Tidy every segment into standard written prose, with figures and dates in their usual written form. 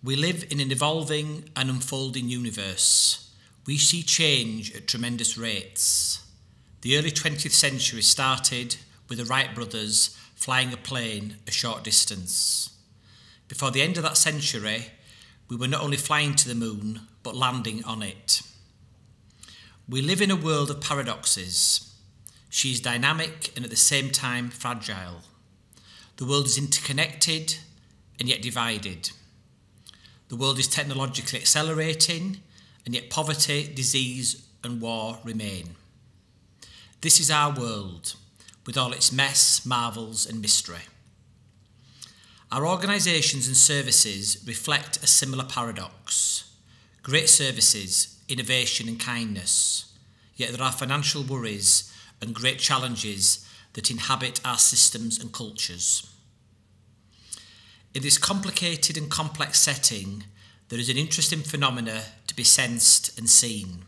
We live in an evolving and unfolding universe. We see change at tremendous rates. The early 20th century started with the Wright brothers flying a plane a short distance. Before the end of that century, we were not only flying to the moon, but landing on it. We live in a world of paradoxes. She is dynamic and at the same time fragile. The world is interconnected and yet divided. The world is technologically accelerating, and yet poverty, disease and war remain. This is our world, with all its mess, marvels and mystery. Our organisations and services reflect a similar paradox. Great services, innovation and kindness, yet there are financial worries and great challenges that inhabit our systems and cultures. In this complicated and complex setting, there is an interesting phenomena to be sensed and seen.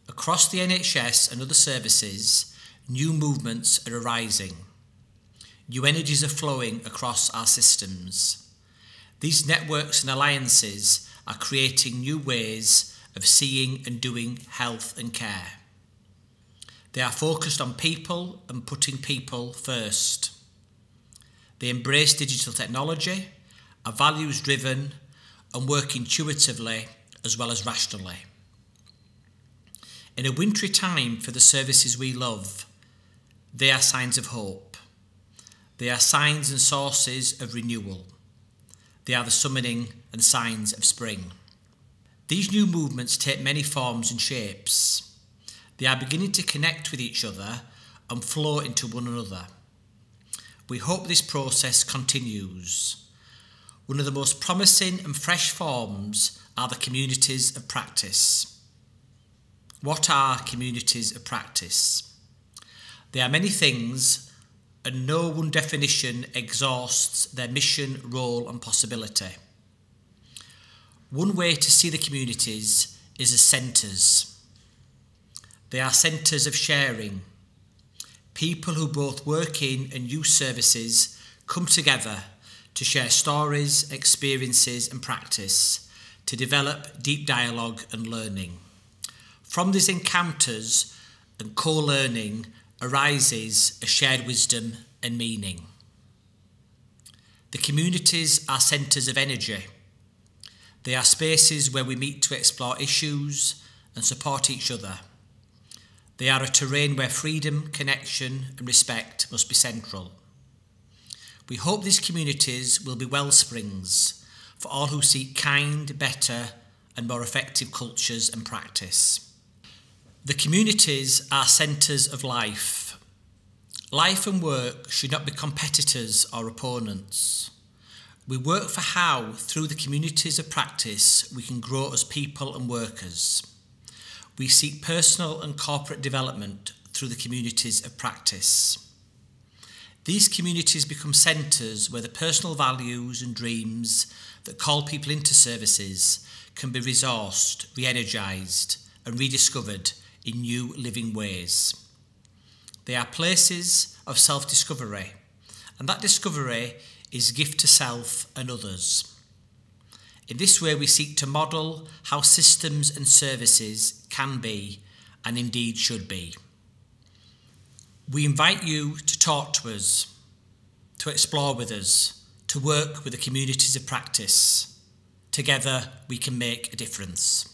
Across the NHS and other services, new movements are arising. New energies are flowing across our systems. These networks and alliances are creating new ways of seeing and doing health and care. They are focused on people and putting people first. They embrace digital technology, are values-driven and work intuitively as well as rationally. In a wintry time for the services we love, they are signs of hope. They are signs and sources of renewal. They are the summoning and signs of spring. These new movements take many forms and shapes. They are beginning to connect with each other and flow into one another. We hope this process continues. One of the most promising and fresh forms are the communities of practice. What are communities of practice? They are many things, and no one definition exhausts their mission, role and possibility. One way to see the communities is as centres. They are centres of sharing. People who both work in and use services come together to share stories, experiences and practice, to develop deep dialogue and learning. From these encounters and co-learning arises a shared wisdom and meaning. The communities are centres of energy. They are spaces where we meet to explore issues and support each other. They are a terrain where freedom, connection and respect must be central. We hope these communities will be wellsprings for all who seek kind, better and more effective cultures and practice. The communities are centres of life. Life and work should not be competitors or opponents. We work for how, through the communities of practice, we can grow as people and workers. We seek personal and corporate development through the communities of practice. These communities become centres where the personal values and dreams that call people into services can be resourced, re-energised and rediscovered in new living ways. They are places of self-discovery, and that discovery is gift to self and others. In this way we seek to model how systems and services can be and indeed should be. We invite you to talk to us, to explore with us, to work with the communities of practice. Together we can make a difference.